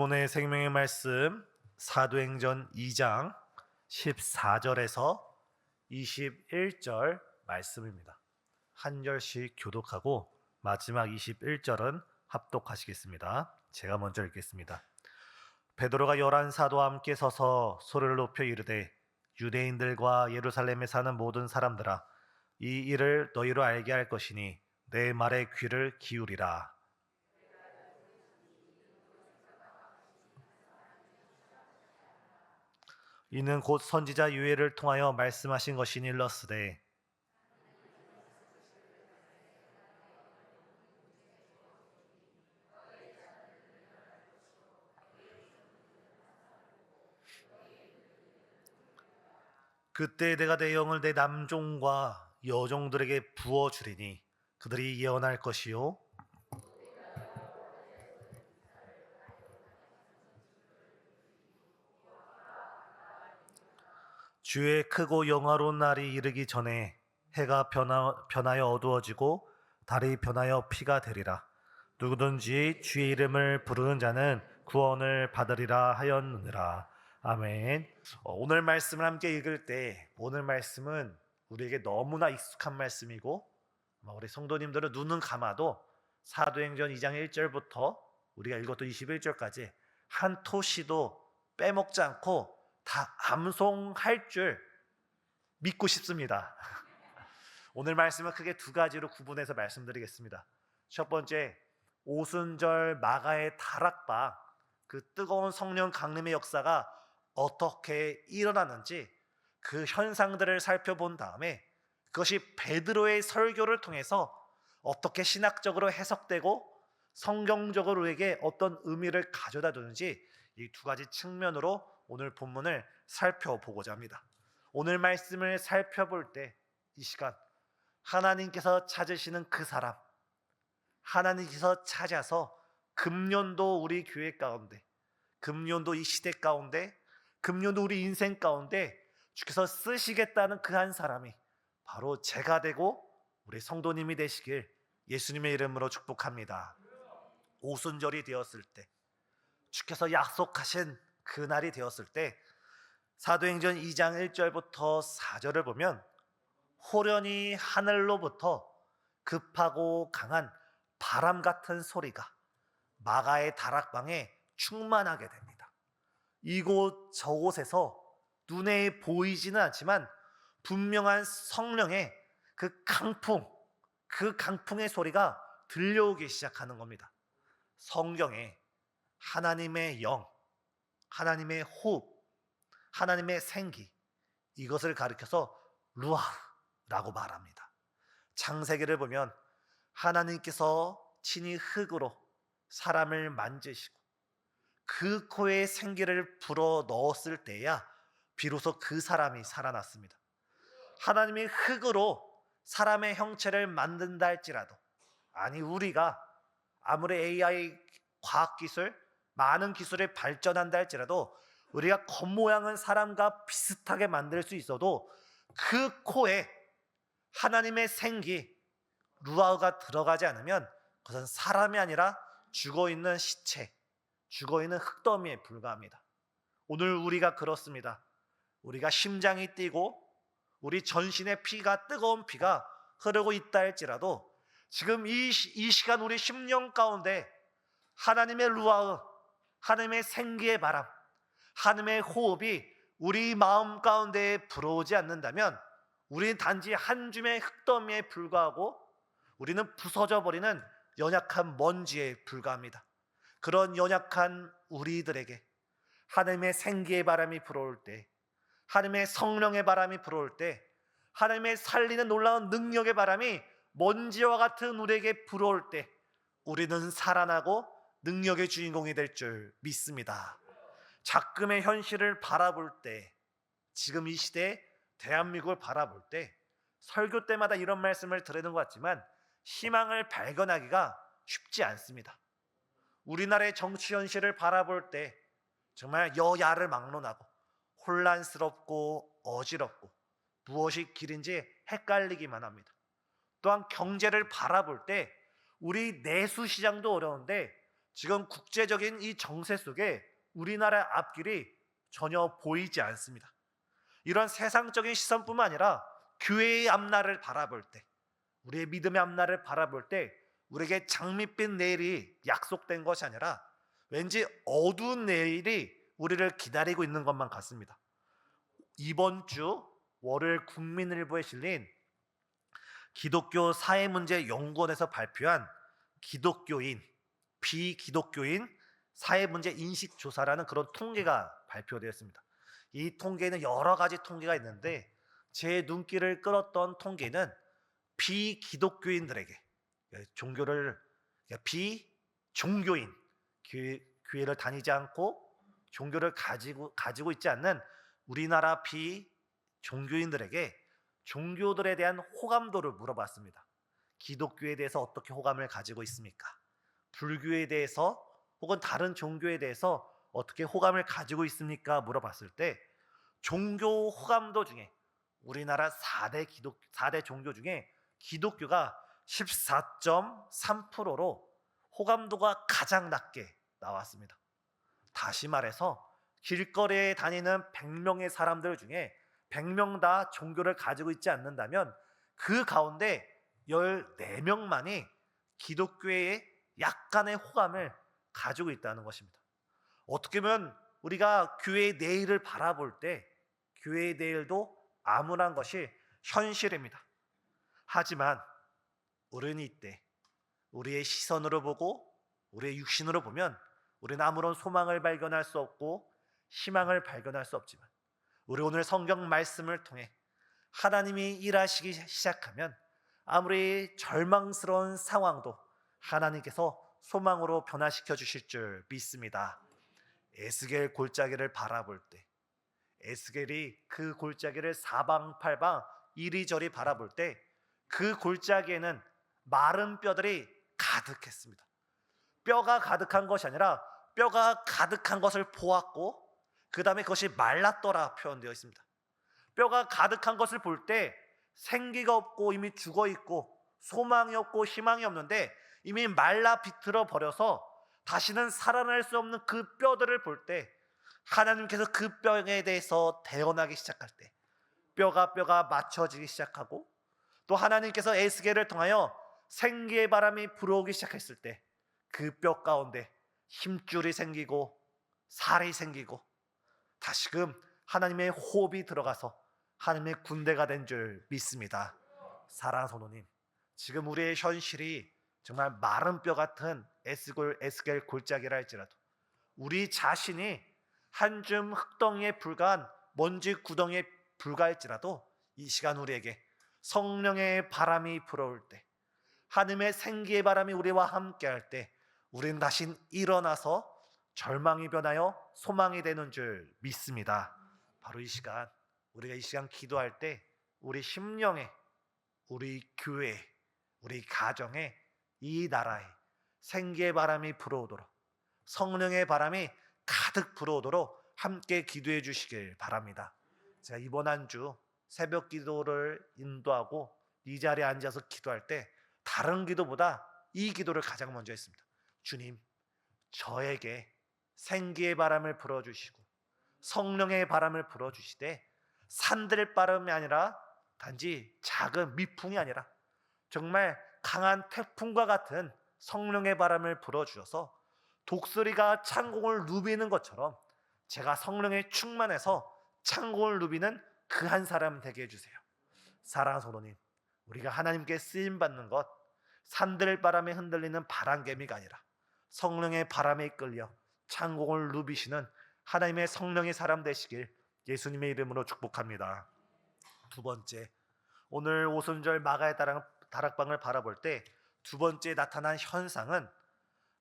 본문의 생명의 말씀 사도행전 2장 14절에서 21절 말씀입니다. 한 절씩 교독하고 마지막 21절은 합독하시겠습니다. 제가 먼저 읽겠습니다. 베드로가 11사도와 함께 서서 소리를 높여 이르되 유대인들과 예루살렘에 사는 모든 사람들아, 이 일을 너희로 알게 할 것이니 내 말에 귀를 기울이라. 이는 곧 선지자 유엘을 통하여 말씀하신 것이니 일렀으되 그때 내가 내 영을 내 남종과 여종들에게 부어 주리니 그들이 예언할 것이요 주의 크고 영화로운 날이 이르기 전에 해가 변하여 어두워지고 달이 변하여 피가 되리라. 누구든지 주의 이름을 부르는 자는 구원을 받으리라 하였느니라. 아멘. 오늘 말씀을 함께 읽을 때 오늘 말씀은 우리에게 너무나 익숙한 말씀이고 우리 성도님들은 눈은 감아도 사도행전 2장 1절부터 우리가 읽었던 21절까지 한 토시도 빼먹지 않고 다 암송할 줄 믿고 싶습니다. 오늘 말씀은 크게 두 가지로 구분해서 말씀드리겠습니다. 첫 번째, 오순절 마가의 다락방, 그 뜨거운 성령 강림의 역사가 어떻게 일어나는지 그 현상들을 살펴본 다음에 그것이 베드로의 설교를 통해서 어떻게 신학적으로 해석되고 성경적으로 우리에게 어떤 의미를 가져다 주는지 이 두 가지 측면으로 오늘 본문을 살펴보고자 합니다. 오늘 말씀을 살펴볼 때 이 시간 하나님께서 찾으시는 그 사람, 하나님께서 찾아서 금년도 우리 교회 가운데, 금년도 이 시대 가운데, 금년도 우리 인생 가운데 주께서 쓰시겠다는 그 한 사람이 바로 제가 되고 우리 성도님이 되시길 예수님의 이름으로 축복합니다. 오순절이 되었을 때, 주께서 약속하신 그 날이 되었을 때 사도행전 2장 1절부터 4절을 보면 호련히 하늘로부터 급하고 강한 바람 같은 소리가 마가의 다락방에 충만하게 됩니다. 이곳 저곳에서 눈에 보이지는 않지만 분명한 성령의 그 강풍의 소리가 들려오기 시작하는 겁니다. 성경에 하나님의 영, 하나님의 호흡, 하나님의 생기, 이것을 가리켜서 루아흐라고 말합니다. 창세기를 보면 하나님께서 친히 흙으로 사람을 만지시고 그 코에 생기를 불어 넣었을 때야 비로소 그 사람이 살아났습니다. 하나님이 흙으로 사람의 형체를 만든다 할지라도, 아니 우리가 아무리 AI 과학기술, 많은 기술이 발전한다 할지라도 우리가 겉모양은 사람과 비슷하게 만들 수 있어도 그 코에 하나님의 생기, 루아흐가 들어가지 않으면 그것은 사람이 아니라 죽어있는 시체, 죽어있는 흙더미에 불과합니다. 오늘 우리가 그렇습니다. 우리가 심장이 뛰고 우리 전신의 피가, 뜨거운 피가 흐르고 있다 할지라도 지금 이 시간 우리 심령 가운데 하나님의 루아흐, 하나님의 생기의 바람, 하나님의 호흡이 우리 마음 가운데에 불어오지 않는다면 우리는 단지 한 줌의 흙더미에 불과하고 우리는 부서져 버리는 연약한 먼지에 불과합니다. 그런 연약한 우리들에게 하나님의 생기의 바람이 불어올 때, 하나님의 성령의 바람이 불어올 때, 하나님의 살리는 놀라운 능력의 바람이 먼지와 같은 우리에게 불어올 때 우리는 살아나고 능력의 주인공이 될 줄 믿습니다. 작금의 현실을 바라볼 때, 지금 이 시대에 대한민국을 바라볼 때 설교 때마다 이런 말씀을 드리는 것 같지만 희망을 발견하기가 쉽지 않습니다. 우리나라의 정치 현실을 바라볼 때 정말 여야를 막론하고 혼란스럽고 어지럽고 무엇이 길인지 헷갈리기만 합니다. 또한 경제를 바라볼 때 우리 내수 시장도 어려운데 지금 국제적인 이 정세 속에 우리나라의 앞길이 전혀 보이지 않습니다. 이런 세상적인 시선뿐만 아니라 교회의 앞날을 바라볼 때, 우리의 믿음의 앞날을 바라볼 때 우리에게 장밋빛 내일이 약속된 것이 아니라 왠지 어두운 내일이 우리를 기다리고 있는 것만 같습니다. 이번 주 월요일 국민일보에 실린 기독교 사회문제연구원에서 발표한 기독교인, 비기독교인 사회문제 인식조사라는 그런 통계가 발표되었습니다. 이 통계는 여러 가지 통계가 있는데 제 눈길을 끌었던 통계는 비기독교인들에게, 종교를, 비종교인, 교회를 다니지 않고 종교를 가지고 있지 않는 우리나라 비종교인들에게 종교들에 대한 호감도를 물어봤습니다. 기독교에 대해서 어떻게 호감을 가지고 있습니까? 불교에 대해서 혹은 다른 종교에 대해서 어떻게 호감을 가지고 있습니까? 물어봤을 때 종교 호감도 중에 우리나라 4대 종교 중에 기독교가 14.3%로 호감도가 가장 낮게 나왔습니다. 다시 말해서 길거리에 다니는 100명의 사람들 중에 100명 다 종교를 가지고 있지 않는다면 그 가운데 14명만이 기독교에 약간의 호감을 가지고 있다는 것입니다. 어떻게 보면 우리가 교회의 내일을 바라볼 때 교회의 내일도 암울한 것이 현실입니다. 하지만 우리는 이때 우리의 시선으로 보고 우리의 육신으로 보면 우리는 아무런 소망을 발견할 수 없고 희망을 발견할 수 없지만 우리 오늘 성경 말씀을 통해 하나님이 일하시기 시작하면 아무리 절망스러운 상황도 하나님께서 소망으로 변화시켜 주실 줄 믿습니다. 에스겔 골짜기를 바라볼 때, 에스겔이 그 골짜기를 사방팔방 이리저리 바라볼 때 그 골짜기에는 마른 뼈들이 가득했습니다. 뼈가 가득한 것이 아니라 뼈가 가득한 것을 보았고 그 다음에 그것이 말랐더라 표현되어 있습니다. 뼈가 가득한 것을 볼 때 생기가 없고 이미 죽어 있고 소망이 없고 희망이 없는데 이미 말라 비틀어 버려서 다시는 살아날 수 없는 그 뼈들을 볼 때 하나님께서 그 뼈에 대해서 대언하기 시작할 때 뼈가 맞춰지기 시작하고 또 하나님께서 에스겔을 통하여 생기의 바람이 불어오기 시작했을 때 그 뼈 가운데 힘줄이 생기고 살이 생기고 다시금 하나님의 호흡이 들어가서 하나님의 군대가 된 줄 믿습니다. 사랑하는 성도님, 지금 우리의 현실이 정말 마른 뼈 같은 에스겔 골짜기라 할지라도 우리 자신이 한 줌 흙덩이에 불과한 먼지 구덩이에 불과할지라도 이 시간 우리에게 성령의 바람이 불어올 때 하나님의 생기의 바람이 우리와 함께할 때 우리는 다시 일어나서 절망이 변하여 소망이 되는 줄 믿습니다. 바로 이 시간 우리가 이 시간 기도할 때 우리 심령에, 우리 교회, 우리 가정에, 이 나라에 생기의 바람이 불어오도록 성령의 바람이 가득 불어오도록 함께 기도해 주시길 바랍니다. 제가 이번 한 주 새벽 기도를 인도하고 이 자리에 앉아서 기도할 때 다른 기도보다 이 기도를 가장 먼저 했습니다. 주님, 저에게 생기의 바람을 불어주시고 성령의 바람을 불어주시되 산들 바람이 아니라 단지 작은 미풍이 아니라 정말 강한 태풍과 같은 성령의 바람을 불어주셔서 독수리가 창공을 누비는 것처럼 제가 성령에 충만해서 창공을 누비는 그 한 사람 되게 해주세요. 사랑하는 성도님, 우리가 하나님께 쓰임받는 것 산들 바람에 흔들리는 바람개미가 아니라 성령의 바람에 이끌려 창공을 누비시는 하나님의 성령의 사람 되시길 예수님의 이름으로 축복합니다. 두 번째, 오늘 오순절 마가의 다락방을 바라볼 때 두 번째 나타난 현상은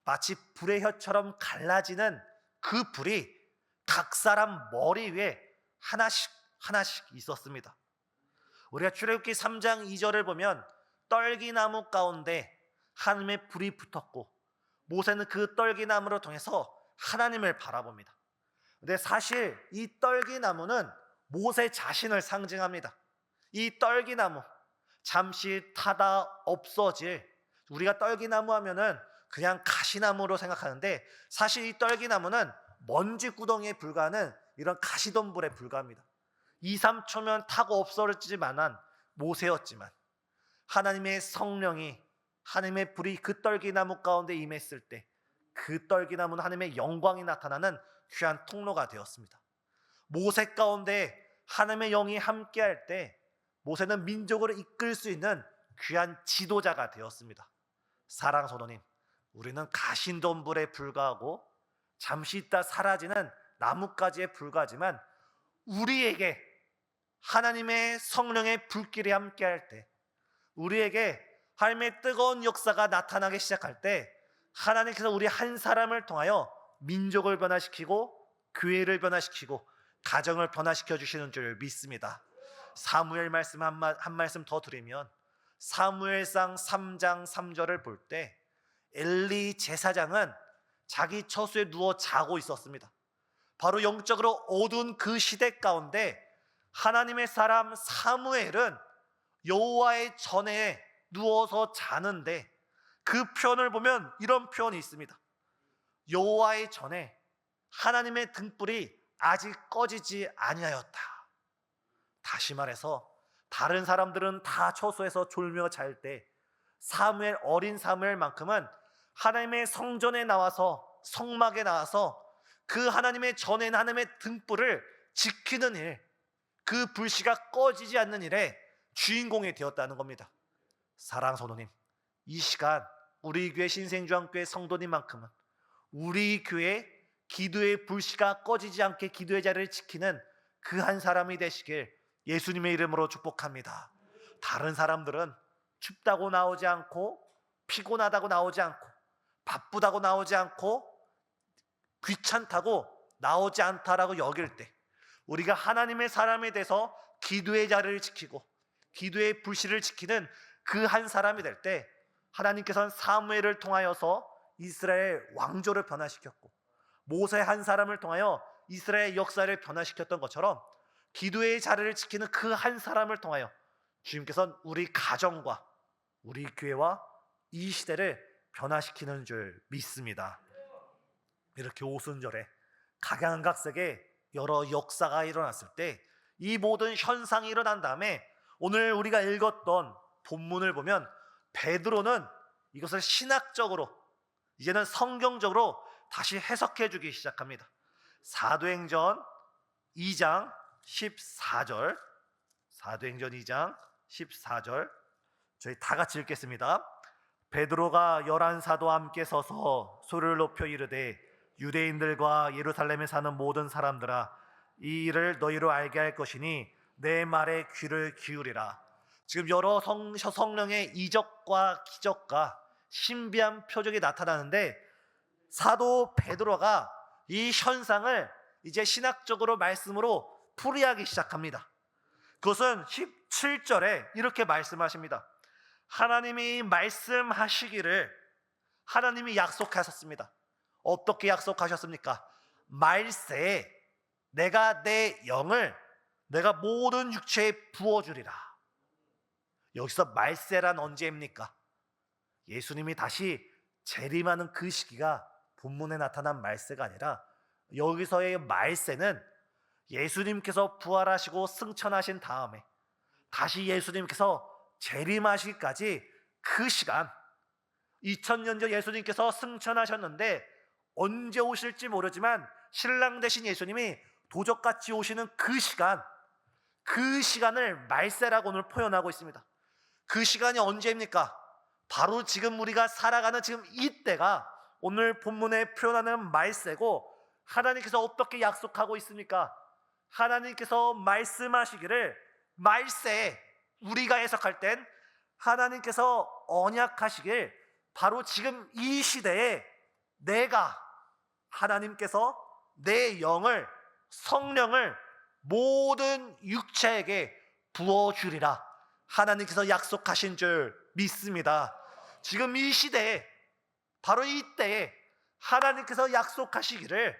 마치 불의 혀처럼 갈라지는 그 불이 각 사람 머리 위에 하나씩 있었습니다. 우리가 출애굽기 3장 2절을 보면 떨기나무 가운데 하나님의 불이 붙었고 모세는 그 떨기나무를 통해서 하나님을 바라봅니다. 근데 사실 이 떨기나무는 모세 자신을 상징합니다. 이 떨기나무 잠시 타다 없어질, 우리가 떨기나무 하면은 그냥 가시나무로 생각하는데 사실 이 떨기나무는 먼지 구덩이에 불과하는 이런 가시덤불에 불과합니다. 2, 3초면 타고 없어질 만한 모세였지만 하나님의 성령이, 하나님의 불이 그 떨기나무 가운데 임했을 때 그 떨기나무는 하나님의 영광이 나타나는 귀한 통로가 되었습니다. 모세 가운데 하나님의 영이 함께할 때 모세는 민족을 이끌 수 있는 귀한 지도자가 되었습니다. 사랑하는 성도님, 우리는 가시덤불에 불과하고 잠시 있다 사라지는 나뭇가지에 불과하지만 우리에게 하나님의 성령의 불길이 함께할 때, 우리에게 하나님의 뜨거운 역사가 나타나기 시작할 때 하나님께서 우리 한 사람을 통하여 민족을 변화시키고 교회를 변화시키고 가정을 변화시켜 주시는 줄 믿습니다. 사무엘 말씀 한 말씀 더 드리면 사무엘상 3장 3절을 볼 때 엘리 제사장은 자기 처소에 누워 자고 있었습니다. 바로 영적으로 어두운 그 시대 가운데 하나님의 사람 사무엘은 여호와의 전에 누워서 자는데 그 표현을 보면 이런 표현이 있습니다. 여호와의 전에 하나님의 등불이 아직 꺼지지 아니하였다. 다시 말해서 다른 사람들은 다 처소에서 졸며 잘 때 사무엘, 어린 사무엘만큼은 하나님의 성전에 나와서, 성막에 나와서 그 하나님의 전에 있는 하나님의 등불을 지키는 일, 그 불씨가 꺼지지 않는 일에 주인공이 되었다는 겁니다. 사랑하는 성도님, 이 시간 우리 교회 신생주한교회 성도님만큼은 우리 교회 기도의 불씨가 꺼지지 않게 기도의 자리를 지키는 그 한 사람이 되시길 예수님의 이름으로 축복합니다. 다른 사람들은 춥다고 나오지 않고, 피곤하다고 나오지 않고, 바쁘다고 나오지 않고, 귀찮다고 나오지 않다라고 여길 때 우리가 하나님의 사람에 대해서 기도의 자리를 지키고 기도의 불씨를 지키는 그 한 사람이 될 때 하나님께서는 사무엘을 통하여서 이스라엘 왕조를 변화시켰고 모세 한 사람을 통하여 이스라엘 역사를 변화시켰던 것처럼 기도의 자리를 지키는 그 한 사람을 통하여 주님께서는 우리 가정과 우리 교회와 이 시대를 변화시키는 줄 믿습니다. 이렇게 오순절에 각양각색의 여러 역사가 일어났을 때 이 모든 현상이 일어난 다음에 오늘 우리가 읽었던 본문을 보면 베드로는 이것을 신학적으로, 이제는 성경적으로 다시 해석해 주기 시작합니다. 사도행전 2장 14절, 사도행전 2장 14절 저희 다 같이 읽겠습니다. 베드로가 11사도와 함께 서서 소리를 높여 이르되 유대인들과 예루살렘에 사는 모든 사람들아, 이 일을 너희로 알게 할 것이니 내 말에 귀를 기울이라. 지금 여러 성령의 이적과 기적과 신비한 표적이 나타나는데 사도 베드로가 이 현상을 이제 신학적으로 말씀으로 풀이하기 시작합니다. 그것은 17절에 이렇게 말씀하십니다. 하나님이 말씀하시기를 하나님이 약속하셨습니다. 어떻게 약속하셨습니까? 말세에 내가 내 영을 내가 모든 육체에 부어주리라. 여기서 말세란 언제입니까? 예수님이 다시 재림하는 그 시기가 본문에 나타난 말세가 아니라 여기서의 말세는 예수님께서 부활하시고 승천하신 다음에 다시 예수님께서 재림하시기까지 그 시간, 2000년 전 예수님께서 승천하셨는데 언제 오실지 모르지만 신랑 되신 예수님이 도적같이 오시는 그 시간, 그 시간을 말세라고 오늘 표현하고 있습니다. 그 시간이 언제입니까? 바로 지금 우리가 살아가는 지금 이때가 오늘 본문에 표현하는 말세고, 하나님께서 어떻게 약속하고 있습니까? 하나님께서 말씀하시기를 말세에, 우리가 해석할 땐 하나님께서 언약하시길 바로 지금 이 시대에 내가, 하나님께서 내 영을, 성령을 모든 육체에게 부어주리라 하나님께서 약속하신 줄 믿습니다. 지금 이 시대에, 바로 이때에 하나님께서 약속하시기를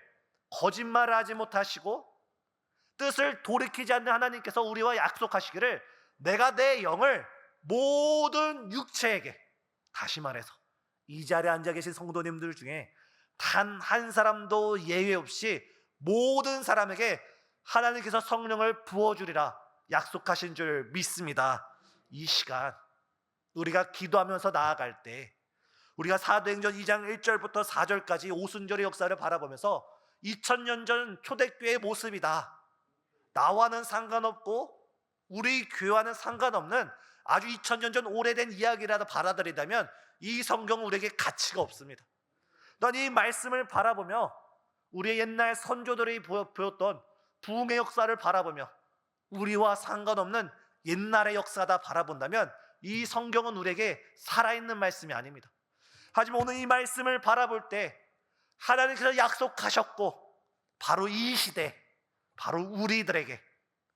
거짓말을 하지 못하시고 뜻을 돌이키지 않는 하나님께서 우리와 약속하시기를 내가 내 영을 모든 육체에게, 다시 말해서 이 자리에 앉아 계신 성도님들 중에 단 한 사람도 예외 없이 모든 사람에게 하나님께서 성령을 부어주리라 약속하신 줄 믿습니다. 이 시간 우리가 기도하면서 나아갈 때, 우리가 사도행전 2장 1절부터 4절까지 오순절의 역사를 바라보면서 2000년 전 초대교회의 모습이다, 나와는 상관없고 우리 교회와는 상관없는 아주 2000년 전 오래된 이야기라도 받아들인다면 이 성경은 우리에게 가치가 없습니다. 난 이 말씀을 바라보며 우리의 옛날 선조들이 보였던 부흥의 역사를 바라보며 우리와 상관없는 옛날의 역사다 바라본다면 이 성경은 우리에게 살아있는 말씀이 아닙니다. 하지만 오늘 이 말씀을 바라볼 때 하나님께서 약속하셨고 바로 이 시대, 바로 우리들에게,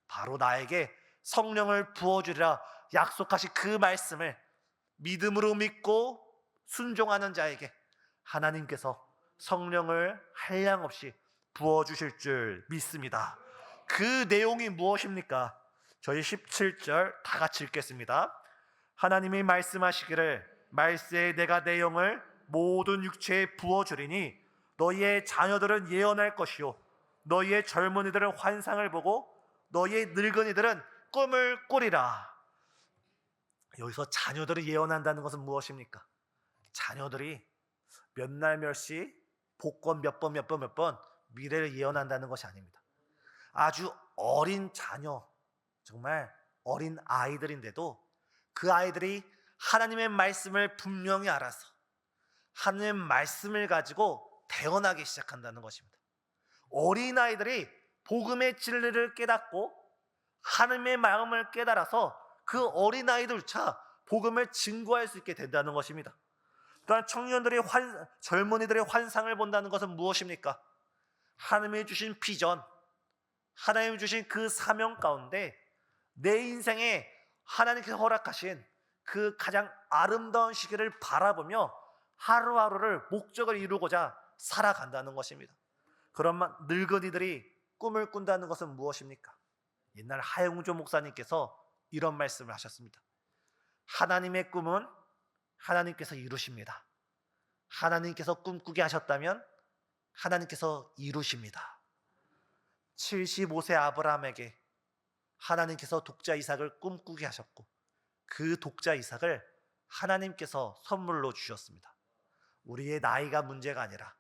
바로 나에게 성령을 부어주리라 약속하신 그 말씀을 믿음으로 믿고 순종하는 자에게 하나님께서 성령을 한량없이 부어주실 줄 믿습니다. 그 내용이 무엇입니까? 저희 17절 다 같이 읽겠습니다. 하나님이 말씀하시기를 말세에 내가 내 영을 모든 육체에 부어주리니 너희의 자녀들은 예언할 것이요 너희의 젊은이들은 환상을 보고 너희의 늙은이들은 꿈을 꾸리라. 여기서 자녀들이 예언한다는 것은 무엇입니까? 자녀들이 몇 날 몇시 복권 몇 번 미래를 예언한다는 것이 아닙니다. 아주 어린 자녀, 정말 어린 아이들인데도 그 아이들이 하나님의 말씀을 분명히 알아서 하나님의 말씀을 가지고 태어나기 시작한다는 것입니다. 어린 아이들이 복음의 진리를 깨닫고 하나님의 마음을 깨달아서 그 어린 아이들조차 복음을 증거할 수 있게 된다는 것입니다. 또한 청년들이 젊은이들의 환상을 본다는 것은 무엇입니까? 하나님이 주신 비전, 하나님이 주신 그 사명 가운데 내 인생에 하나님께서 허락하신 그 가장 아름다운 시기를 바라보며 하루하루를 목적을 이루고자 살아간다는 것입니다. 그런 늙은이들이 꿈을 꾼다는 것은 무엇입니까? 옛날 하영조 목사님께서 이런 말씀을 하셨습니다. 하나님의 꿈은 하나님께서 이루십니다. 하나님께서 꿈꾸게 하셨다면 하나님께서 이루십니다. 75세 아브라함에게 하나님께서 독자 이삭을 꿈꾸게 하셨고 그 독자 이삭을 하나님께서 선물로 주셨습니다. 우리의 나이가 문제가 아니라,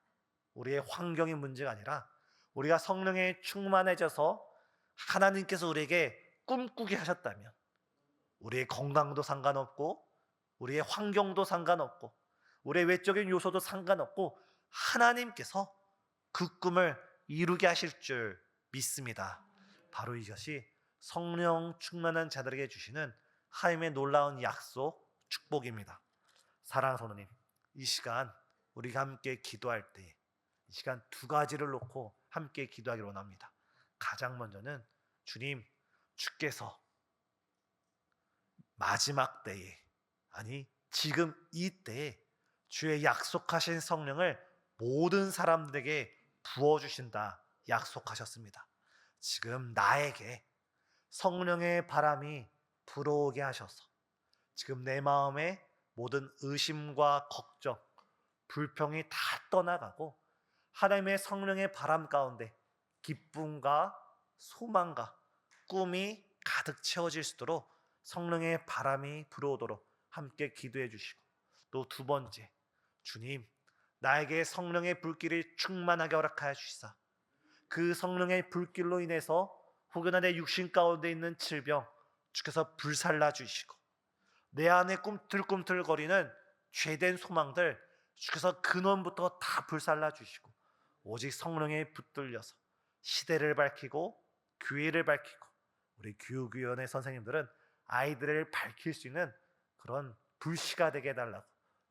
우리의 환경이 문제가 아니라 우리가 성령에 충만해져서 하나님께서 우리에게 꿈꾸게 하셨다면 우리의 건강도 상관없고 우리의 환경도 상관없고 우리의 외적인 요소도 상관없고 하나님께서 그 꿈을 이루게 하실 줄 믿습니다. 바로 이것이 성령 충만한 자들에게 주시는 하나님의 놀라운 약속, 축복입니다. 사랑하는 성도님, 이 시간 우리가 함께 기도할 때 이 시간 두 가지를 놓고 함께 기도하기를 원합니다. 가장 먼저는 주님, 주께서 마지막 때에, 아니 지금 이 때에 주의 약속하신 성령을 모든 사람들에게 부어주신다 약속하셨습니다. 지금 나에게 성령의 바람이 불어오게 하셔서 지금 내 마음에 모든 의심과 걱정, 불평이 다 떠나가고 하나님의 성령의 바람 가운데 기쁨과 소망과 꿈이 가득 채워질 수 있도록 성령의 바람이 불어오도록 함께 기도해 주시고, 또 두 번째, 주님, 나에게 성령의 불길이 충만하게 허락하여 주시사 그 성령의 불길로 인해서 혹여나 내 육신 가운데 있는 질병 주께서 불살라 주시고 내 안에 꿈틀꿈틀거리는 죄된 소망들 주께서 근원부터 다 불살라 주시고 오직 성령에 붙들려서 시대를 밝히고 교회를 밝히고 우리 교육위원회 선생님들은 아이들을 밝힐 수 있는 그런 불씨가 되게 해달라고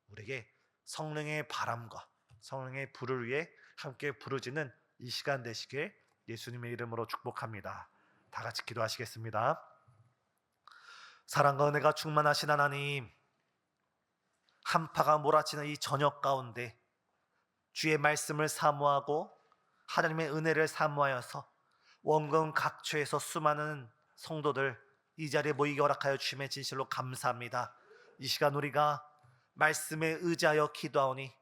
우리에게 성령의 바람과 성령의 불을 위해 함께 부르짖는 이 시간 되시길 예수님의 이름으로 축복합니다. 다 같이 기도하시겠습니다. 사랑과 은혜가 충만하신 하나님, 한파가 몰아치는 이 저녁 가운데 주의 말씀을 사모하고 하나님의 은혜를 사모하여서 원근 각처에서 수많은 성도들 이 자리에 모이게 허락하여 주심에 진실로 감사합니다. 이 시간 우리가 말씀에 의지하여 기도하오니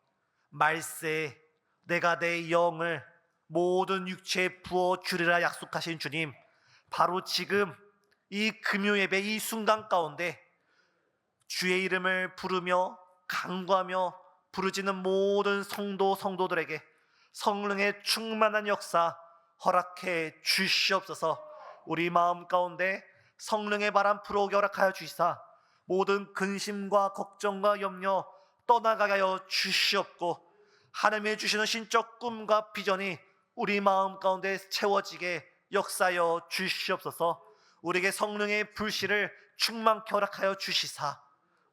말세에 내가 내 영을 모든 육체에 부어 주리라 약속하신 주님, 바로 지금 이 금요 예배 이 순간 가운데 주의 이름을 부르며 간구하며 부르짖는 모든 성도들에게 성령의 충만한 역사 허락해 주시옵소서. 우리 마음 가운데 성령의 바람 불어오게 허락하여 주시사 모든 근심과 걱정과 염려 떠나가게 하여 주시옵고, 하나님의 주시는 신적 꿈과 비전이 우리 마음 가운데 채워지게 역사하여 주시옵소서. 우리에게 성령의 불씨를 충만케 허락하여 주시사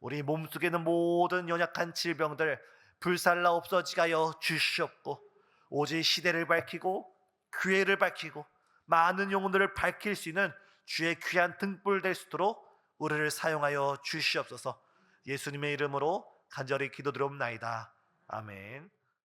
우리 몸속에 있는 모든 연약한 질병들 불살라 없어지게 하여 주시옵고, 오직 시대를 밝히고 교회를 밝히고 많은 영혼들을 밝힐 수 있는 주의 귀한 등불 될 수 있도록 우리를 사용하여 주시옵소서. 예수님의 이름으로 간절히 기도드리옵나이다. 아멘.